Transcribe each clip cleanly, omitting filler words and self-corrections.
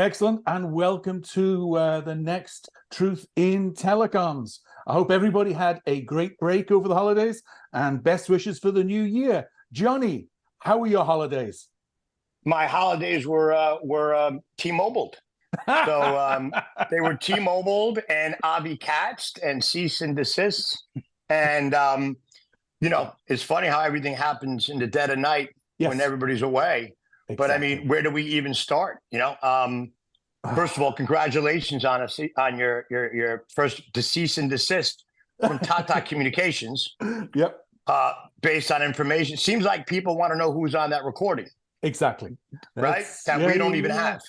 Excellent, and welcome to the next Truth in Telecoms. I hope everybody had a great break over the holidays, and best wishes for the new year. Johnny, how were your holidays? My holidays were T-Mobiled. So they were T-Mobiled and Avi Katz and cease and desist. And it's funny how everything happens in the dead of night when everybody's away. Exactly. But I mean, where do we even start? First of all, congratulations on your first cease and desist from Tata Communications. Yep. Based on information, seems like people want to know who's on that recording. Exactly. Right? We don't even have.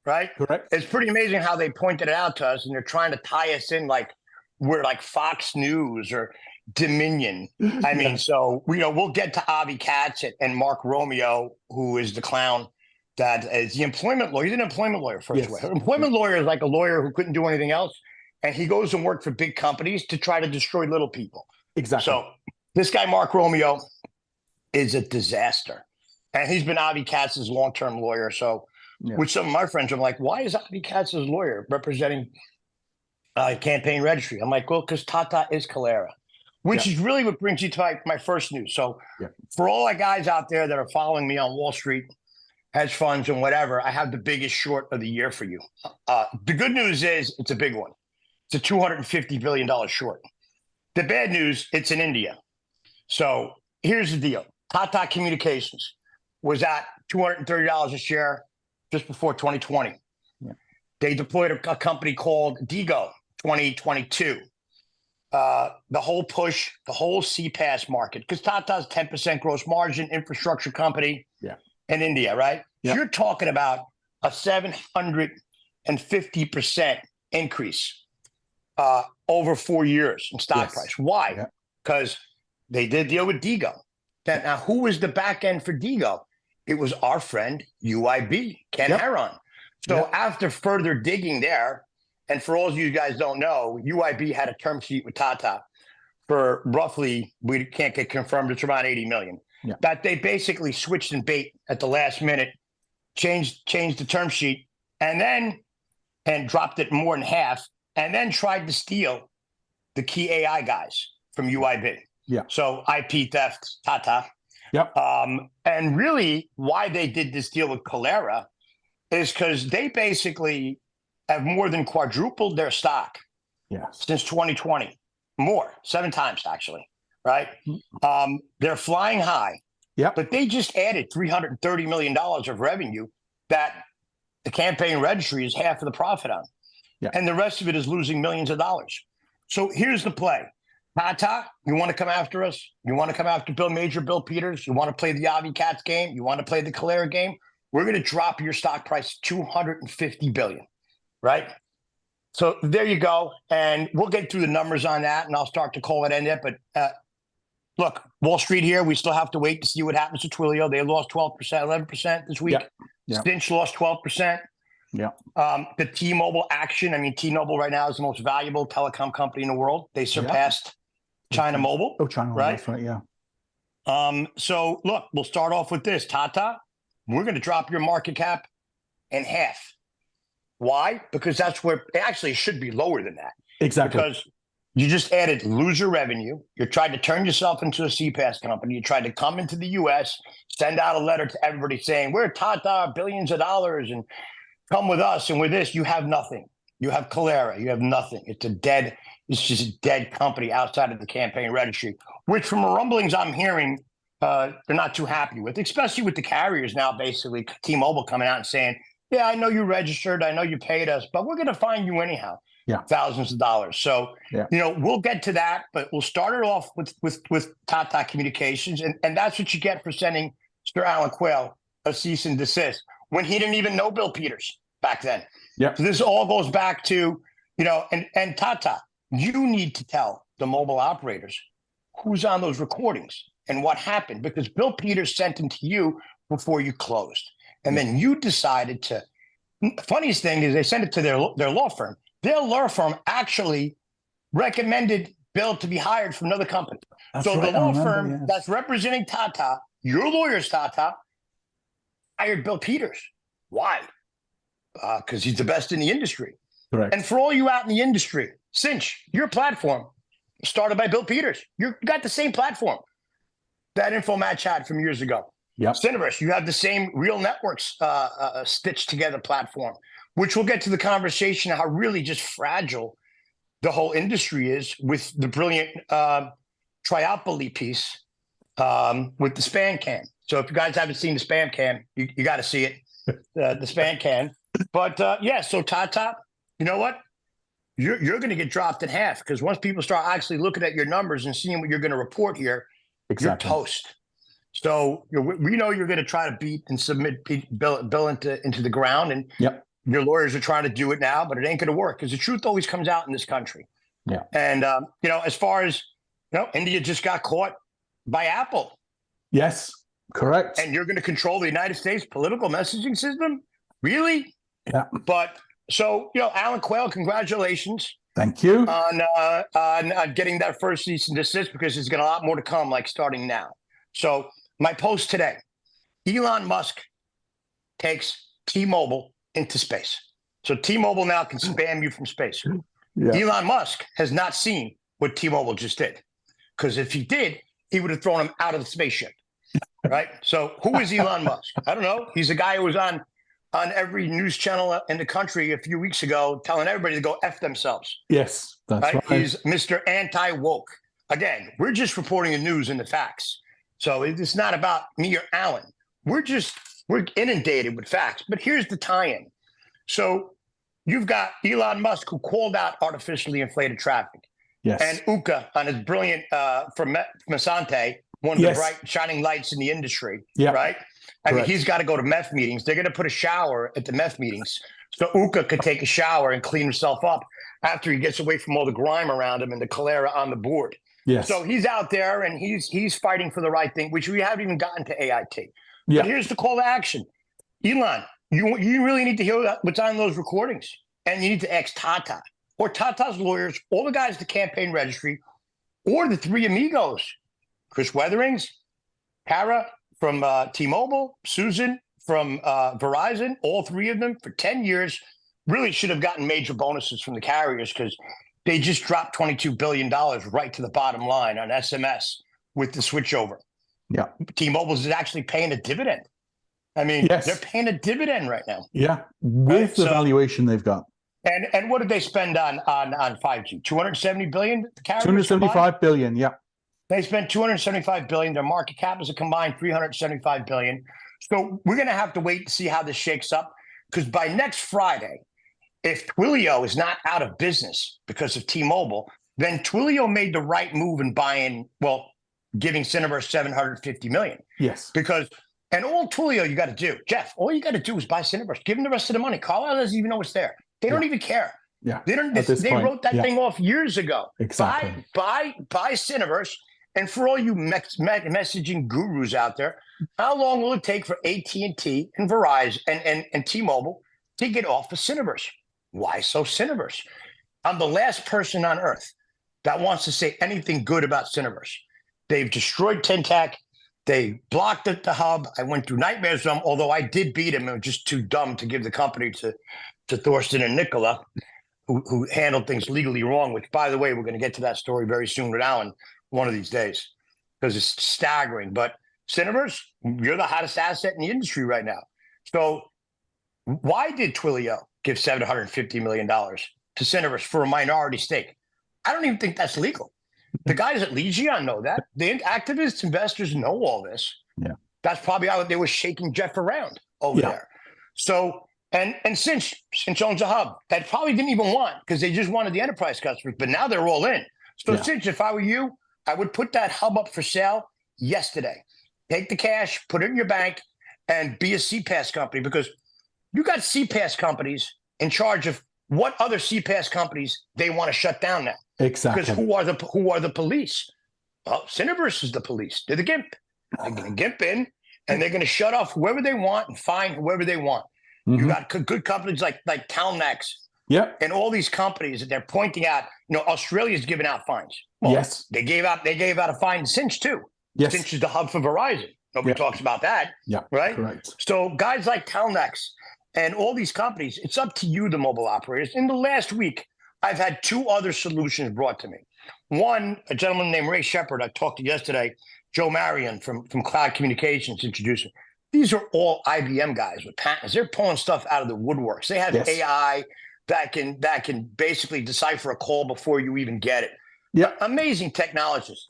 Right? Correct. It's pretty amazing how they pointed it out to us, and they're trying to tie us in like we're like Fox News or Dominion. I mean, so we'll get to Avi Katz and Mark Romeo, who is the clown that is the employment lawyer. He's an employment lawyer, first of all. Employment lawyer is like a lawyer who couldn't do anything else, and he goes and works for big companies to try to destroy little people. Exactly. So this guy, Mark Romeo, is a disaster, and he's been Avi Katz's long-term lawyer. So with some of my friends, I'm like, why is Avi Katz's lawyer representing campaign registry? I'm like, well, because Tata is Kalera. Which is really what brings you to my first news. So for all the guys out there that are following me on Wall Street, hedge funds and whatever, I have the biggest short of the year for you. The good news is it's a big one. It's a $250 billion short. The bad news, it's in India. So here's the deal. Tata Communications was at $230 a share just before 2020. Yeah. They deployed a company called DIGO 2022. The whole push, the whole CPaaS market, because Tata's 10% gross margin infrastructure company in India, right? Yeah. So you're talking about a 750% increase over 4 years in stock price. Why? Because they did deal with DIGO. Now, who was the back end for DIGO? It was our friend UIB, Ken Heron. So after further digging there, and for all of you guys don't know, UIB had a term sheet with Tata for roughly, we can't get confirmed, it's around 80 million. Yeah. That they basically switched and bait at the last minute, changed the term sheet, and dropped it more than half, and then tried to steal the key AI guys from UIB. Yeah. So IP theft, Tata. Yep. And really why they did this deal with Kalera is because they basically have more than quadrupled their stock since 2020. More, 7 times actually, right? They're flying high, but they just added $330 million of revenue that the campaign registry is half of the profit on. Yeah. And the rest of it is losing millions of dollars. So here's the play. Tata, you want to come after us? You want to come after Bill Peters? You want to play the Avi Katz game? You want to play the Kalera game? We're going to drop your stock price $250 billion. Right? So there you go. And we'll get through the numbers on that, and I'll start to call it end it. But look, Wall Street here, we still have to wait to see what happens to Twilio. They lost 12%, 11% this week. Yeah. Cinch lost 12%. Yeah. The T-Mobile action, I mean, T-Mobile right now is the most valuable telecom company in the world. They surpassed China Mobile. Oh, China Mobile, that's right, yeah. So look, we'll start off with this. Tata, we're going to drop your market cap in half. Why? Because that's where it actually should be lower than that. Exactly. Because you just added loser revenue. You tried to turn yourself into a CPaaS company. You tried to come into the U.S., send out a letter to everybody saying, we're Tata, billions of dollars, and come with us. And with this, you have nothing. You have Kalera. You have nothing. It's just a dead company outside of the campaign registry, which from the rumblings I'm hearing, they're not too happy with, especially with the carriers now, basically T-Mobile coming out and saying, yeah, I know you registered. I know you paid us, but we're going to fine you anyhow. Yeah. Thousands of dollars. So, we'll get to that, but we'll start it off with Tata Communications. And that's what you get for sending Sir Alan Quayle a cease and desist when he didn't even know Bill Peters back then. Yeah. So this all goes back to, and Tata, you need to tell the mobile operators who's on those recordings and what happened, because Bill Peters sent them to you before you closed. And then you decided to, funniest thing is they sent it to their law firm. Their law firm actually recommended Bill to be hired from another company. That's so right, the law firm that's representing Tata, your lawyers, Tata, hired Bill Peters. Why? because he's the best in the industry. Correct. And for all you out in the industry, Cinch, your platform started by Bill Peters. You got the same platform that InfoMatch had from years ago. Yep. Cineverse, you have the same Real Networks stitched together platform, which we'll get to the conversation how really just fragile the whole industry is with the brilliant triopoly piece with the Span Can. So if you guys haven't seen the Span Can, you got to see it, the Span Can. But yeah, so Tata, you know what? You're going to get dropped in half because once people start actually looking at your numbers and seeing what you're going to report here, exactly. you're toast. So we know you're going to try to beat and submit Bill into the ground, and yep. Your lawyers are trying to do it now, but it ain't going to work because the truth always comes out in this country. Yeah. And as far as India just got caught by Apple. Yes, correct. And you're going to control the United States political messaging system, really? Yeah. But so Alan Quayle, congratulations. Thank you on getting that first cease and desist because there's going to be a lot more to come, like starting now. So my post today, Elon Musk takes T-Mobile into space. So T-Mobile now can spam you from space. Yeah. Elon Musk has not seen what T-Mobile just did, because if he did, he would have thrown him out of the spaceship, right? So who is Elon Musk? I don't know. He's a guy who was on every news channel in the country a few weeks ago telling everybody to go F themselves. Yes, that's right. He's Mr. Anti-Woke. Again, we're just reporting the news and the facts. So it's not about me or Alan. We're inundated with facts. But here's the tie-in. So you've got Elon Musk, who called out artificially inflated traffic. Yes. And Uka on his brilliant from Masante, one of the bright shining lights in the industry. Yeah. Right. I mean, he's got to go to MEF meetings. They're going to put a shower at the MEF meetings so Uka could take a shower and clean himself up after he gets away from all the grime around him and the cholera on the board. Yes. So he's out there and he's fighting for the right thing, which we haven't even gotten to AIT. Yeah. But here's the call to action. Elon, you really need to hear what's on those recordings. And you need to ask Tata or Tata's lawyers, all the guys at the campaign registry, or the three amigos, Chris Wetherings, Kara from T-Mobile, Susan from Verizon, all three of them for 10 years really should have gotten major bonuses from the carriers because they just dropped $22 billion right to the bottom line on SMS with the switchover. Yeah. T-Mobile is actually paying a dividend. I mean, they're paying a dividend right now. Yeah, with the valuation they've got. And what did they spend on 5G? $270 billion? The carriers 275 billion, yeah. They spent $275 billion. Their market cap is a combined $375 billion. So we're going to have to wait to see how this shakes up, because by next Friday, if Twilio is not out of business because of T-Mobile, then Twilio made the right move in giving Cineverse $750 million. Yes. And all Twilio you got to do, Jeff, all you got to do is buy Cineverse. Give them the rest of the money. Carlyle doesn't even know it's there. They don't even care. Yeah. They don't. They wrote that thing off years ago. Exactly. Buy Cineverse. And for all you messaging gurus out there, how long will it take for AT&T and Verizon and T-Mobile to get off of Cineverse? Why so Cineverse? I'm the last person on earth that wants to say anything good about Cineverse. They've destroyed Tintec. They blocked the hub. I went through nightmares with them, although I did beat him. I was just too dumb to give the company to Thorsten and Nicola, who handled things legally wrong, which, by the way, we're going to get to that story very soon with Alan one of these days, because it's staggering. But Cineverse, you're the hottest asset in the industry right now. So why did Twilio give $750 million to Cineverse for a minority stake? I don't even think that's legal. The guys at Legion know that. The activist investors know all this. Yeah. That's probably how they were shaking Jeff around over there. So, and Cinch owns a hub that probably didn't even want, because they just wanted the enterprise customers, but now they're all in. So Cinch, if I were you, I would put that hub up for sale yesterday. Take the cash, put it in your bank, and be a CPaaS company, because you got CPaaS companies in charge of what other CPaaS companies they want to shut down now. Exactly. Because who are the police? Well, Cineverse is the police. They're the GIMP. They're going to GIMP in, and they're going to shut off whoever they want and fine whoever they want. Mm-hmm. You got good companies like Telnex. Yep. And all these companies that they're pointing out. Australia's giving out fines. Well, yes. They gave out a fine to Cinch too. Yes. Cinch is the hub for Verizon. Nobody talks about that. Yeah. Right. Correct. So guys like Telnex and all these companies, it's up to you, the mobile operators. In the last week, I've had 2 other solutions brought to me. One, a gentleman named Ray Shepard, I talked to yesterday, Joe Marion from Cloud Communications introduced me. These are all IBM guys with patents. They're pulling stuff out of the woodworks. They have AI that can basically decipher a call before you even get it. Yeah, amazing technologists.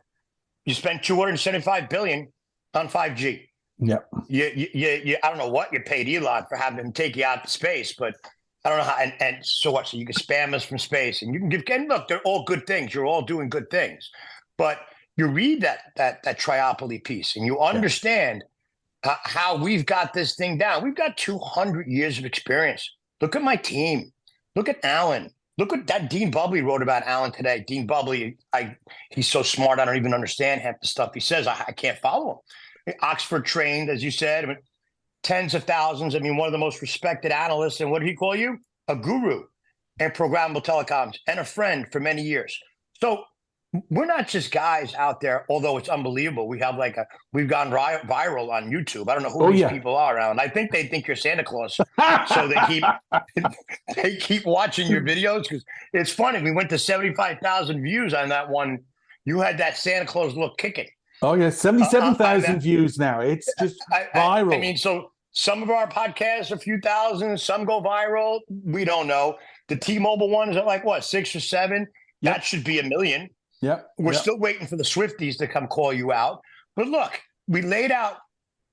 You spent $275 billion on 5G. Yeah. You I don't know what you paid Elon for having him take you out to space, but I don't know how. And so what? So you can spam us from space, and you can give. And look, they're all good things. You're all doing good things, but you read that triopoly piece, and you understand how we've got this thing down. We've got 200 years of experience. Look at my team. Look at Alan. Look what that Dean Bubbly wrote about Alan today. Dean Bubbly, he's so smart. I don't even understand half the stuff he says. I can't follow him. Oxford trained, as you said, I mean, tens of thousands. I mean, one of the most respected analysts. And what did he call you? A guru in programmable telecoms and a friend for many years. So we're not just guys out there, although it's unbelievable. We've gone viral on YouTube. I don't know who these people are around. I think they think you're Santa Claus. So they keep watching your videos because it's funny. We went to 75,000 views on that one. You had that Santa Claus look kicking. Oh, yeah, 77,000 views now. It's just viral. I mean, so some of our podcasts, a few thousand, some go viral. We don't know. The T-Mobile ones are like, what, 6 or 7? Yep. That should be 1 million. Yeah. We're still waiting for the Swifties to come call you out. But look, we laid out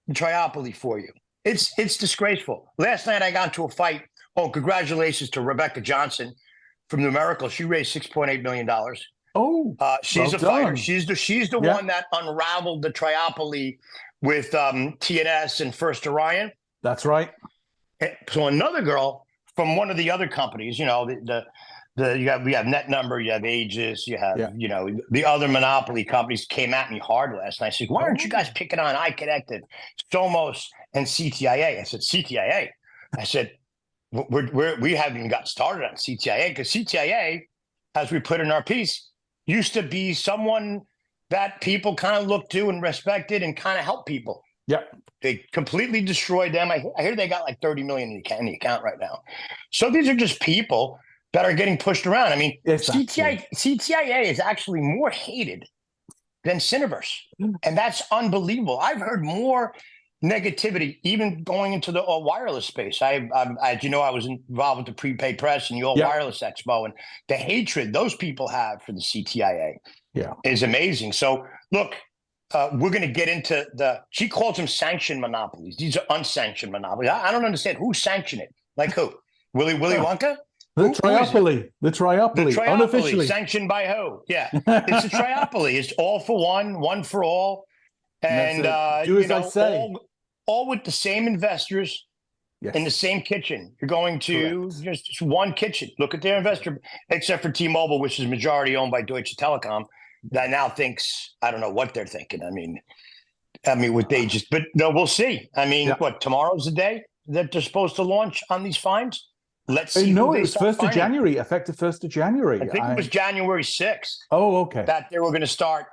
the triopoly for you. It's disgraceful. Last night I got into a fight. Oh, congratulations to Rebecca Johnson from Numerical. She raised $6.8 million. Oh, she's a fighter. She's the one that unraveled the triopoly with TNS and First Orion. That's right. So another girl from one of the other companies, you know, we have Net Number, you have Aegis, you have you know, the other monopoly companies came at me hard last night. I said, why aren't you guys picking on iConnected, Somos, and CTIA? I said, CTIA. I said, we haven't even got started on CTIA because CTIA, as we put in our piece, used to be someone that people kind of looked to and respected and kind of helped people. Yeah. They completely destroyed them. I hear they got like 30 million in the account right now. So these are just people that are getting pushed around. I mean, CTIA is actually more hated than Cineverse. And that's unbelievable. I've heard more negativity, even going into the wireless space. As you know, I was involved with the Prepaid Press and the All Wireless Expo, and the hatred those people have for the CTIA is amazing. So look, we're going to get into she calls them sanctioned monopolies. These are unsanctioned monopolies. I don't understand who sanctioned it. Like who? Willy Wonka? The triopoly, unofficially. Sanctioned by who? Yeah. It's a triopoly. It's all for one for all. And do as I say. All with the same investors in the same kitchen. You're going to just one kitchen. Look at their investor, except for T-Mobile, which is majority owned by Deutsche Telekom, that now thinks, I don't know what they're thinking. I mean, what they just, but no, we'll see. I mean, what, tomorrow's the day that they're supposed to launch on these fines? Let's see. No, it was 1st of January, effective 1st of January. I think it was January 6th. Oh, okay. That they were going to start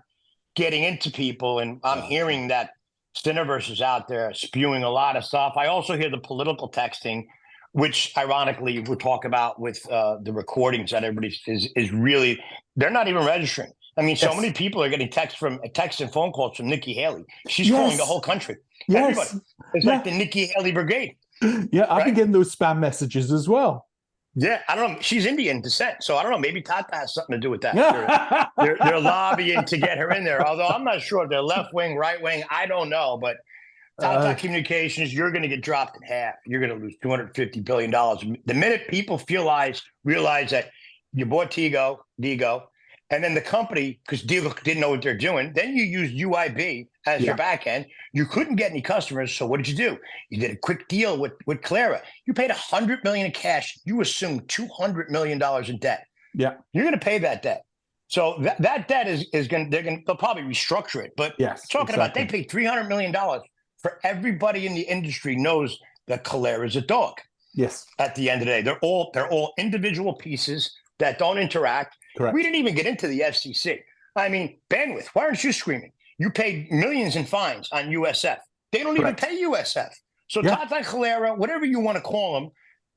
getting into people. And I'm hearing that Cineverse is out there spewing a lot of stuff. I also hear the political texting, which ironically we'll talk about with the recordings that everybody is really, they're not even registering. I mean, so many people are getting texts and phone calls from Nikki Haley. She's calling the whole country. Everybody. It's like the Nikki Haley Brigade. Yeah, I've been getting those spam messages as well. Yeah, I don't know. She's Indian descent, so I don't know. Maybe Tata has something to do with that. They're lobbying to get her in there, although I'm not sure if they're left wing, right wing. I don't know, but Tata Communications, you're going to get dropped in half. You're going to lose $250 billion. The minute people realize that you bought Digo, and then the company, because Digo didn't know what they're doing, then you used UIB as your back end. You couldn't get any customers, so what did you do? You did a quick deal with Clara. You paid $100 million in cash. You assumed $200 million in debt. Yeah, you're going to pay that debt. So that debt is going. They'll probably restructure it. But talking about they paid $300 million for everybody in the industry knows that Clara is a dog. Yes. At the end of the day, they're all individual pieces that don't interact. Correct. We didn't even get into the FCC. I mean, bandwidth. Why aren't you screaming? You paid millions in fines on USF. They don't even pay USF. So Tata Calera, whatever you want to call them,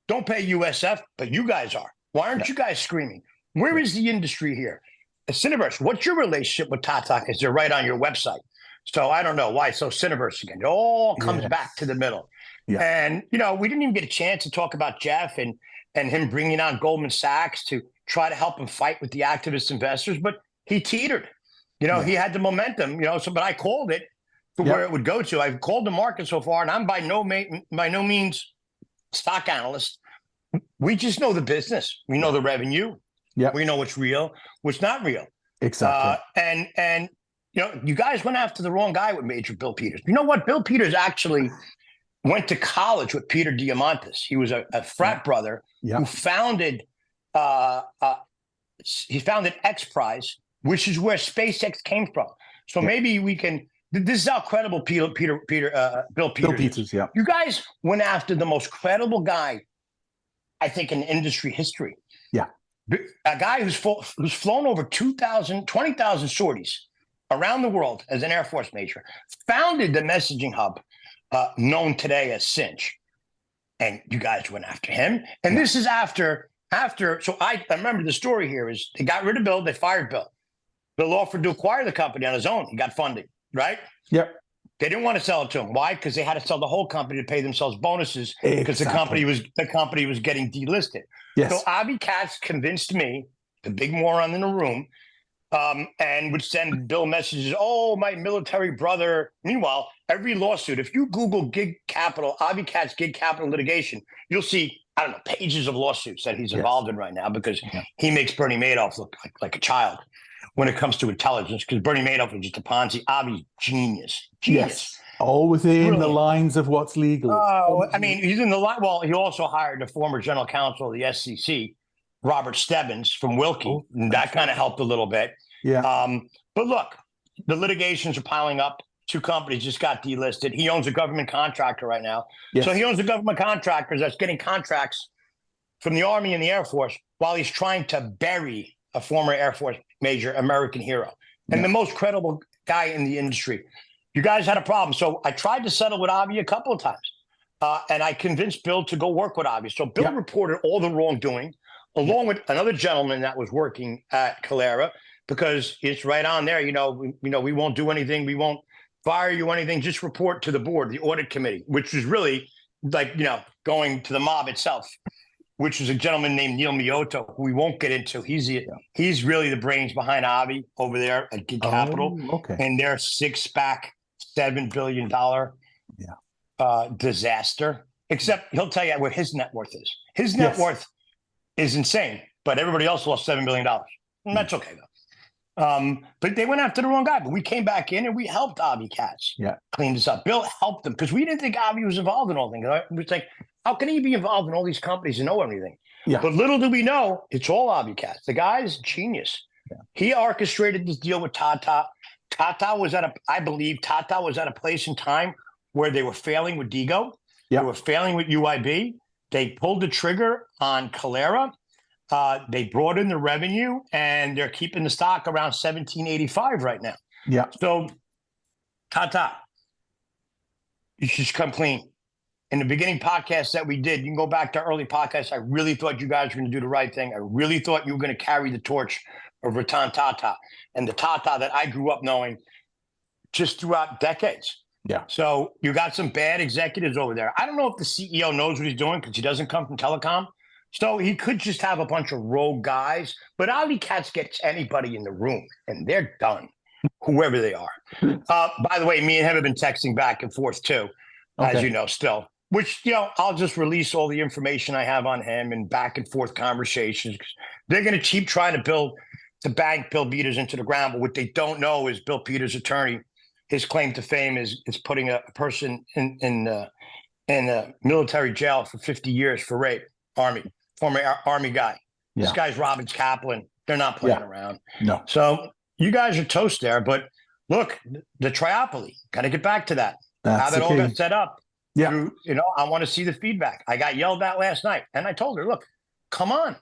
don't pay USF, but you guys are. Why aren't you guys screaming? Where is the industry here? Cineverse, what's your relationship with Tata? Because they're right on your website. So I don't know why. So Cineverse again, it all comes back to the middle. Yeah. And, you know, we didn't even get a chance to talk about Jeff and him bringing on Goldman Sachs to try to help him fight with the activist investors, but he teetered. You know, he had the momentum, you know, so, but I called it for where it would go to. I've called the market so far, and I'm by no means stock analyst. We just know the business. We know the revenue. Yeah. We know what's real, what's not real. Exactly. And you know, you guys went after the wrong guy with Major Bill Peters. You know what? Bill Peters actually went to college with Peter Diamandis. He was a frat brother who founded X Prize, which is where SpaceX came from. So maybe we can. This is how credible Bill Peters. Bill Peters, You guys went after the most credible guy, I think, in industry history. Yeah, a guy who's flown over 20,000 sorties around the world as an Air Force major, founded the messaging hub known today as Cinch, and you guys went after him. And this is after. So I remember the story here is they got rid of Bill, they fired Bill. Bill offered to acquire the company on his own. He got funding, right? Yep. They didn't want to sell it to him. Why? Because they had to sell the whole company to pay themselves bonuses because the company was getting delisted. Yes. So Avi Katz convinced me, the big moron in the room, and would send Bill messages, oh, my military brother. Meanwhile, every lawsuit, if you Google Gig Capital, Avi Katz Gig Capital litigation, you'll see, I don't know, pages of lawsuits that he's involved in right now because he makes Bernie Madoff look like a child when it comes to intelligence, because Bernie Madoff was just a Ponzi. Avi's genius. Yes. All within the lines of what's legal. Oh, I mean, he's in the line. Well, he also hired the former general counsel of the SEC, Robert Stebbins from Wilkie. Oh, that kind of helped a little bit. Yeah. But look, the litigations are piling up. 2 companies just got delisted. He owns a government contractor right now. Yes. So he owns a government contractor that's getting contracts from the Army and the Air Force while he's trying to bury a former Air Force major, American hero, and the most credible guy in the industry. You guys had a problem. So I tried to settle with Avi a couple of times, and I convinced Bill to go work with Avi. So Bill reported all the wrongdoing, along with another gentleman that was working at Calera, because it's right on there. We won't do anything. We won't fire you anything. Just report to the board, the audit committee, which is really like, going to the mob itself, which is a gentleman named Neil Mioto, who we won't get into. He's really the brains behind Avi over there at Gig Capital. Okay. And their six-pack, $7 billion disaster. Except he'll tell you where his net worth is. His net worth is insane, but everybody else lost $7 billion. And that's okay, though. But they went after the wrong guy. But we came back in and we helped Avi Katz clean this up. Bill helped them because we didn't think Avi was involved in all things. We was like, how can he be involved in all these companies and know everything? Yeah. But little do we know, it's all Avi Katz. The guy's genius. Yeah. He orchestrated this deal with Tata. I believe Tata was at a place in time where they were failing with Digo. They were failing with UIB. They pulled the trigger on Calera. They brought in the revenue, and they're keeping the stock around 1785 right now. Yeah. So, Tata, you should come clean. In the beginning podcast that we did, you can go back to early podcasts. I really thought you guys were going to do the right thing. I really thought you were going to carry the torch of Ratan Tata and the Tata that I grew up knowing just throughout decades. Yeah. So you got some bad executives over there. I don't know if the CEO knows what he's doing because he doesn't come from telecom. So he could just have a bunch of rogue guys. But Avi Katz gets anybody in the room, and they're done, whoever they are. By the way, me and him have been texting back and forth, too, as you know, still. Which, I'll just release all the information I have on him and back and forth conversations. They're going to keep trying to bank Bill Peters into the ground. But what they don't know is Bill Peters' attorney, his claim to fame is putting a person in a military jail for 50 years for rape. Former Army guy. Yeah. This guy's Robbins Kaplan. They're not playing around. No. So you guys are toast there. But look, the triopoly, got to get back to that. How that all got set up. Yeah. I want to see the feedback. I got yelled at last night, and I told her, look, come on,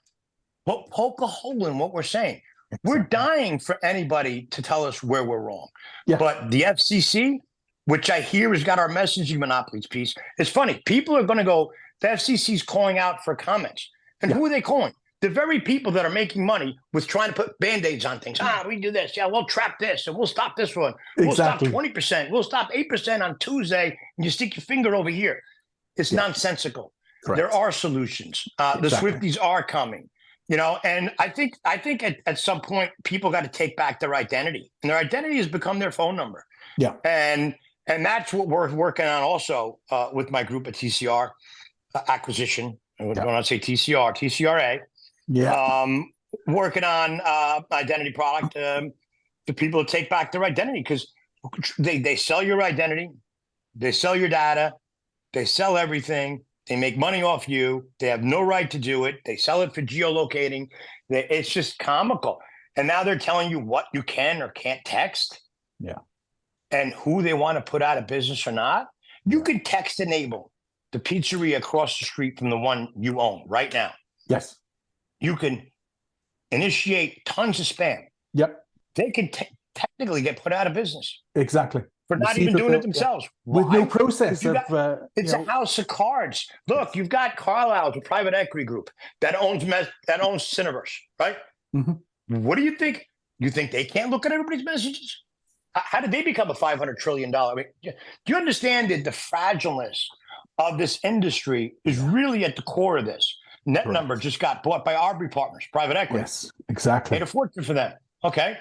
poke a hole in what we're saying. Exactly. We're dying for anybody to tell us where we're wrong. Yeah. But the FCC, which I hear has got our messaging monopolies piece. It's funny. People are going to go, the FCC's calling out for comments. And who are they calling? The very people that are making money with trying to put Band-Aids on things. We do this. Yeah, we'll trap this and we'll stop this one. We'll stop 20%. We'll stop 8% on Tuesday and you stick your finger over here. It's nonsensical. Correct. There are solutions. The Swifties are coming. You know, and I think at some point people got to take back their identity, and their identity has become their phone number. Yeah, and that's what we're working on also with my group at TCR Acquisition. I don't want to say TCR, TCRA. Yeah, working on identity product for people to take back their identity, because they sell your identity, they sell your data, they sell everything. They make money off you. They have no right to do it. They sell it for geolocating. It's just comical. And now they're telling you what you can or can't text. Yeah. And who they want to put out of business or not. You can text enable the pizzeria across the street from the one you own right now. Yes. You can initiate tons of spam. Yep. They can technically get put out of business. Exactly. For not even doing it themselves. With no process of... it's a house of cards. Look, you've got Carlyle, a private equity group that owns Cineverse, right? Mm-hmm. What do you think? You think they can't look at everybody's messages? How did they become a $500 trillion? I mean, do you understand that the fragileness of this industry is really at the core of this? Net Number just got bought by Aubrey Partners, private equity. Yes, exactly. Made a fortune for them. Okay.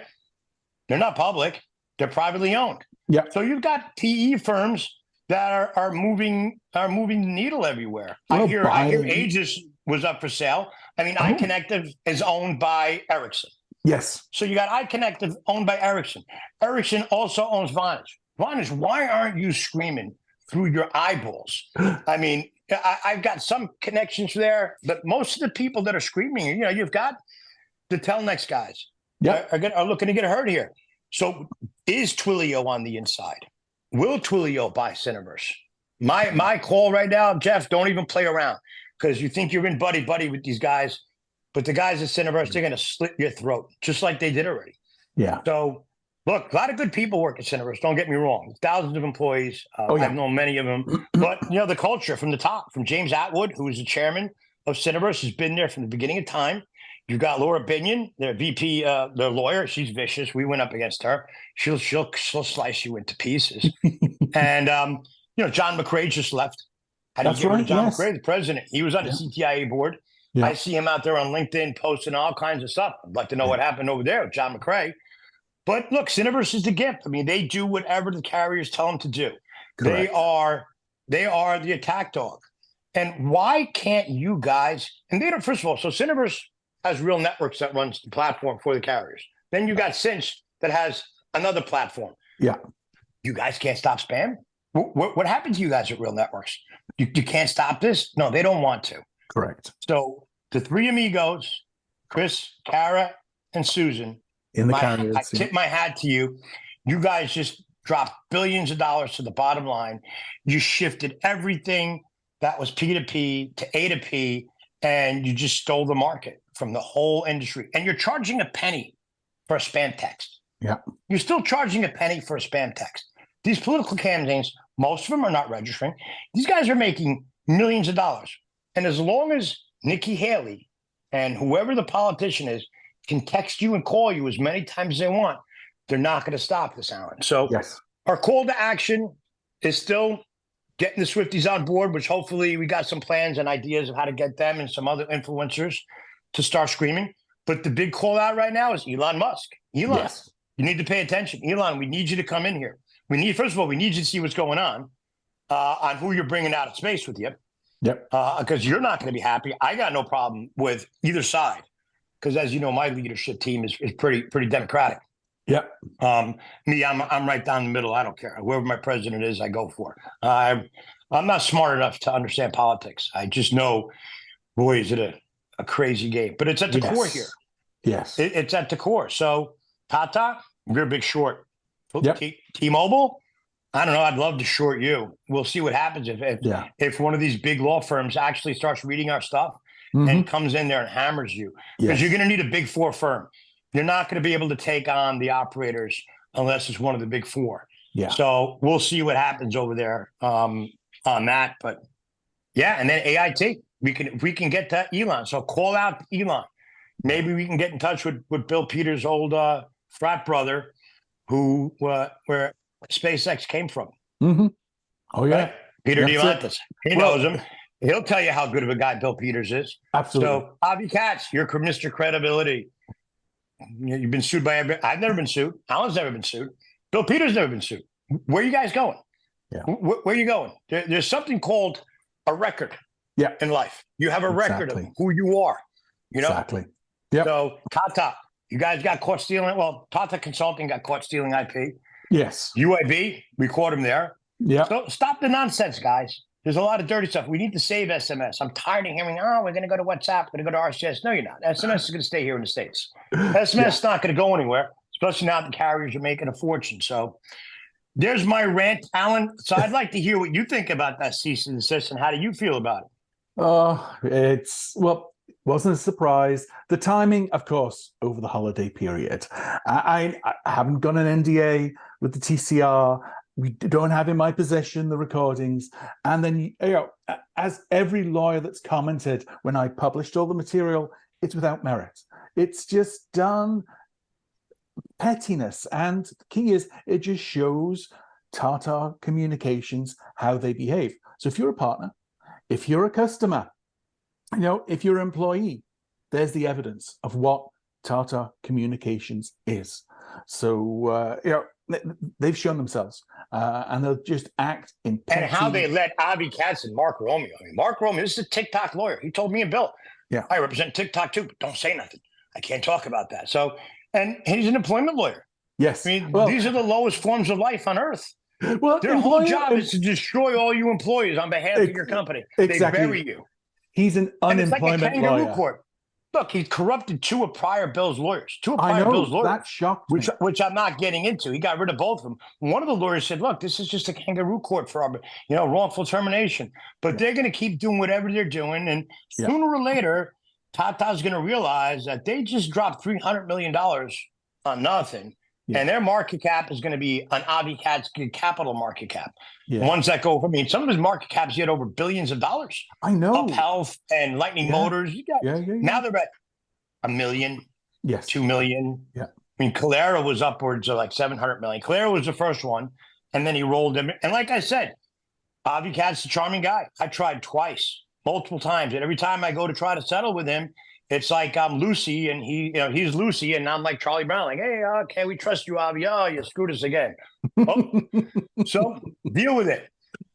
They're not public. They're privately owned. Yeah. So you've got PE firms that are moving the needle everywhere. Well, I hear Aegis was up for sale. I mean, iConnective is owned by Ericsson. Yes. So you got iConnective owned by Ericsson. Ericsson also owns Vonage. Vonage, why aren't you screaming through your eyeballs? I mean, I've got some connections there, but most of the people that are screaming, you know, you've got the Telnex guys are looking to get hurt here. So is Twilio on the inside? Will Twilio buy Cineverse? My call right now, Jeff, don't even play around, because you think you're in buddy with these guys, but the guys at Cineverse, they're going to slit your throat just like they did already. Yeah. So look, a lot of good people work at Cineverse. Don't get me wrong. Thousands of employees. I've known many of them. But, you know, the culture from the top, from James Atwood, who is the chairman of Cineverse, has been there from the beginning of time. You've got Laura Binion, their VP, their lawyer. She's vicious. We went up against her. She'll slice you into pieces. And, you know, John McCrae just left. That's right. John McCrae, the president. He was on the CTIA board. Yeah. I see him out there on LinkedIn posting all kinds of stuff. I'd like to know what happened over there with John McCrae. But look, Cineverse is the gift. I mean, they do whatever the carriers tell them to do. Correct. They are the attack dog. And why can't you guys? And they don't. First of all, so Cineverse has Real Networks that runs the platform for the carriers. Then you got Cinch that has another platform. Yeah. You guys can't stop spam? What happened to you guys at Real Networks? You can't stop this? No, they don't want to. Correct. So the three amigos, Chris, Kara, and Susan, in the carriers, I tip my hat to you. You guys just dropped billions of dollars to the bottom line. You shifted everything that was P2P to A2P, and you just stole the market from the whole industry. And you're charging a penny for a spam text. Yeah. You're still charging a penny for a spam text. These political campaigns, most of them are not registering. These guys are making millions of dollars. And as long as Nikki Haley and whoever the politician is can text you and call you as many times as they want, they're not going to stop this, Alan. So our call to action is still getting the Swifties on board, which hopefully we got some plans and ideas of how to get them and some other influencers to start screaming. But the big call out right now is Elon Musk. Elon, you need to pay attention. Elon, we need you to come in here. First of all, we need you to see what's going on who you're bringing out of space with you. Yep. Because you're not going to be happy. I got no problem with either side, because as you know, my leadership team is pretty democratic. Yep. Me, I'm right down the middle. I don't care. Whoever my president is, I go for. I'm not smart enough to understand politics. I just know, boy, is it a crazy game. But it's at the core here. Yes. It's at the core. So, Tata, we're a big short. Yep. T-Mobile, I don't know. I'd love to short you. We'll see what happens if one of these big law firms actually starts reading our stuff and comes in there and hammers you. Because you're going to need a big four firm. You're not going to be able to take on the operators unless it's one of the big four. Yeah. So we'll see what happens over there on that. But yeah, and then AIT, we can get to Elon. So call out Elon. Maybe we can get in touch with Bill Peters' old frat brother, who where SpaceX came from. Mm-hmm. Oh yeah, right? Peter DeLantis. He knows him. He'll tell you how good of a guy Bill Peters is. Absolutely. So Avi Katz, you're Mr. Credibility. You've been sued by everybody. I've never been sued. Alan's never been sued. Bill Peters never been sued. Where are you guys going? Yeah. Where are you going? There's something called a record. Yeah. In life, you have a record of who you are. You know. Exactly. Yeah. So Tata, you guys got caught stealing. Well, Tata Consulting got caught stealing IP. Yes. UAB, we caught him there. Yeah. So stop the nonsense, guys. There's a lot of dirty stuff. We need to save SMS. I'm tired of hearing, oh, we're going to go to WhatsApp, we're going to go to RCS. No, you're not. SMS is going to stay here in the States. SMS is not going to go anywhere, especially now the carriers are making a fortune. So there's my rant, Alan. So I'd like to hear what you think about that cease and desist, and how do you feel about it? Wasn't a surprise. The timing, of course, over the holiday period. I haven't got an NDA with the TCR. We don't have in my possession the recordings. And then, as every lawyer that's commented when I published all the material, it's without merit. It's just done pettiness. And the key is, it just shows Tata Communications how they behave. So if you're a partner, if you're a customer, if you're an employee, there's the evidence of what Tata Communications is. So, they've shown themselves, and they'll just act in petty. And how they let Avi Katz and Mark Romeo. I mean, Mark Romeo, this is a TikTok lawyer. He told me and Bill, I represent TikTok too, but don't say nothing. I can't talk about that. So, and he's an employment lawyer. Yes. I mean, these are the lowest forms of life on earth. Well, their whole job is to destroy all you employees on behalf of your company. Exactly. They bury you. He's an unemployment it's like a kangaroo lawyer. Court. Look, he corrupted two of prior Bill's lawyers. That shocked me. Which I'm not getting into. He got rid of both of them. One of the lawyers said, look, this is just a kangaroo court for our, wrongful termination. But they're going to keep doing whatever they're doing. And sooner or later, Tata's going to realize that they just dropped $300 million on nothing. Yeah. And their market cap is going to be an Avi Katz capital market cap. Yeah. Ones that go, some of his market caps get over billions of dollars. I know. Up Health and Lightning Motors. Now they're at $1 million, $2 million. Yeah. I mean, Calera was upwards of like 700 million. Calera was the first one, and then he rolled him. And like I said, Avi Katz is a charming guy. I tried twice, multiple times, and every time I go to try to settle with him, it's like I'm Lucy and he's Lucy, and I'm like Charlie Brown, like, hey, can we trust you, Avi? Oh, you screwed us again. So deal with it.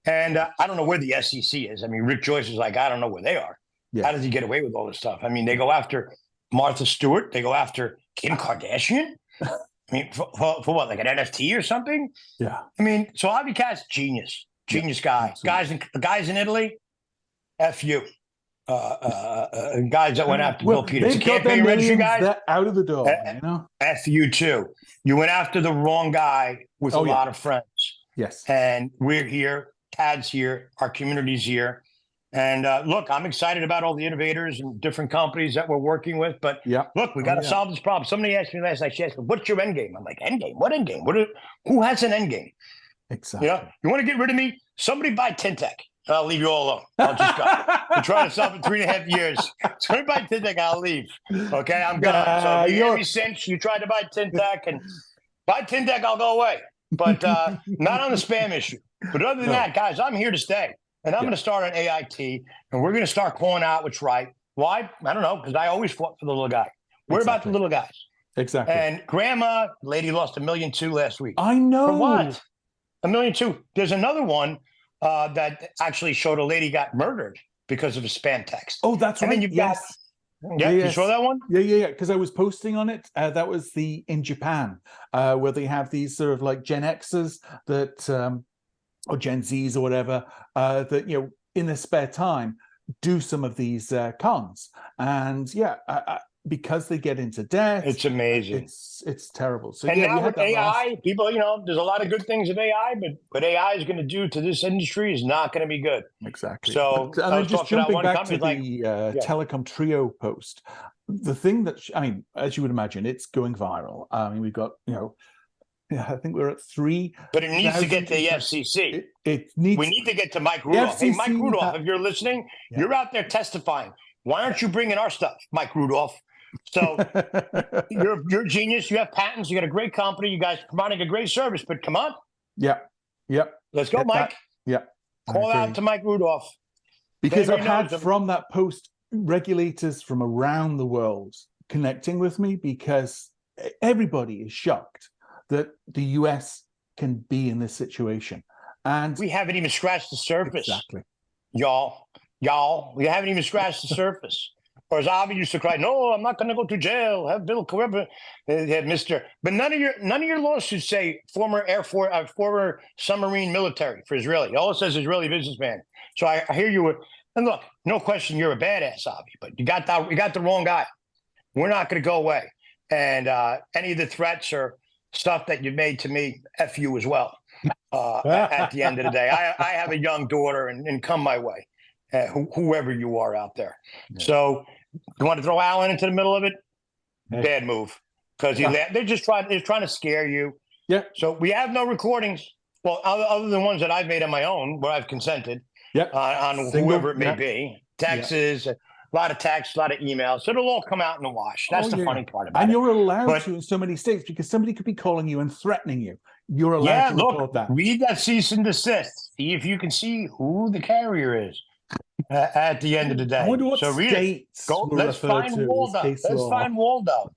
And I don't know where the SEC is. I mean, Rick Joyce is like, I don't know where they are. Yeah. How does he get away with all this stuff? I mean, they go after Martha Stewart. They go after Kim Kardashian. I mean, for what, like an NFT or something? Yeah. I mean, so Avi Katz, genius guy. Absolutely. Guys in Italy, F you. Guys that went after Bill Peters. They've got their millions out of the door. F you too. You went after the wrong guy with a lot of friends. Yes. And we're here. Tad's here. Our community's here. And look, I'm excited about all the innovators and different companies that we're working with. But look, we got to solve this problem. Somebody asked me last night, she asked me, what's your end game? I'm like, end game? What end game? Who has an end game? Exactly. You want to get rid of me? Somebody buy Tintec. I'll leave you all alone. I'll just go. We're trying to solve it 3.5 years. Somebody buy Tintec, I'll leave. Okay, I'm gone. So if you hear me since you tried to buy Tintec and buy Tintec, I'll go away. But not on the spam issue. But other than that, guys, I'm here to stay. And I'm going to start on AIT, and we're going to start calling out what's right. Why? I don't know, because I always fought for the little guy. We're about the little guys. Exactly. And Grandma, lady lost $1.2 million last week. I know. For what? $1.2 million. There's another one that actually showed a lady got murdered because of a spam text. Oh, that's right. And then you saw that one? Yeah. Because I was posting on it. That was in Japan, where they have these sort of like Gen Xers that, or Gen Zs or whatever, that in their spare time do some of these cons, and because they get into debt, it's amazing. It's terrible. So and now with AI, people, there's a lot of good things with AI, but what AI is going to do to this industry is not going to be good. Exactly. So, and then just jumping back to the Telecom Trio post, the thing that as you would imagine, it's going viral. I mean, we've got I think we're at 3. But it needs to get to the FCC. It needs. We need to get to Mike Rudolph. Hey, Mike FCC Rudolph, if you're listening, you're out there testifying. Why aren't you bringing our stuff, Mike Rudolph? So you're a genius. You have patents. You got a great company. You guys providing a great service. But come on. Yep. Let's go, Mike. Yep. Call out to Mike Rudolph. Because I've had from that post regulators from around the world connecting with me, because everybody is shocked that the US can be in this situation. And we haven't even scratched the surface. Exactly. Y'all, we haven't even scratched the surface. Or as Avi used to cry, no, I'm not going to go to jail. Have Bill whoever, Mr. But none of your lawsuits say former Air Force, former submarine military for Israeli. All it says Israeli businessman. So I hear you. And look, no question, you're a badass, Avi, but you got the wrong guy. We're not going to go away. And any of the threats or stuff that you made to me, F you as well. At the end of the day, I have a young daughter, and come my way, whoever you are out there. Yeah. So you want to throw Alan into the middle of it? Hey. Bad move, because they're trying to scare you. Yeah. So we have no recordings. Well, other than ones that I've made on my own, where I've consented. Yep. On whoever it may be. Texts, a lot of texts, a lot of emails. So it'll all come out in the wash. That's the funny part about it. And you're allowed to in so many states, because somebody could be calling you and threatening you. You're allowed to report that. Read that cease and desist. See if you can see who the carrier is at the end of the day. I wonder what so states let's find Waldo. Let's find Waldo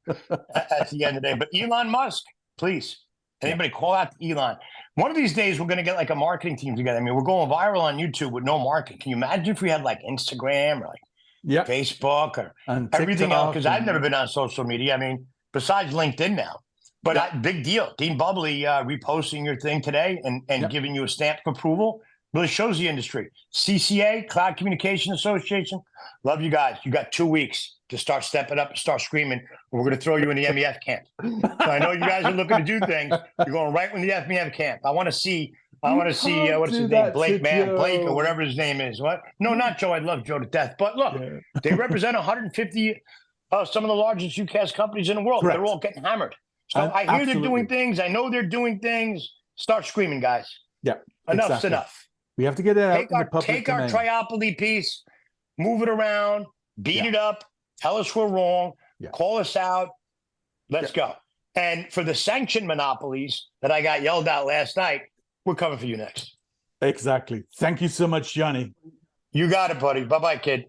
at the end of the day. But Elon Musk, please. Anybody call out to Elon. One of these days, we're going to get like a marketing team together. I mean, we're going viral on YouTube with no marketing. Can you imagine if we had like Instagram or like Facebook or everything else? Because I've never been on social media. I mean, besides LinkedIn now. But big deal. Dean Bubbly reposting your thing today and giving you a stamp of approval really shows the industry. CCA, Cloud Communication Association, love you guys. You got 2 weeks to start stepping up and start screaming. We're going to throw you in the MEF camp. So I know you guys are looking to do things. You're going right in the MEF camp. I want to see what's his name, Blake or whatever his name is. What? No, not Joe. I love Joe to death. But look, they represent 150 some of the largest UCaaS companies in the world. Correct. They're all getting hammered. So I hear they're doing things. I know they're doing things. Start screaming, guys. Yeah, enough's enough. We have to get it out in the public Take our triopoly piece, move it around, beat it up, tell us we're wrong, call us out. Let's go. And for the sanctioned monopolies that I got yelled at last night, we're coming for you next. Exactly. Thank you so much, Johnny. You got it, buddy. Bye-bye, kid.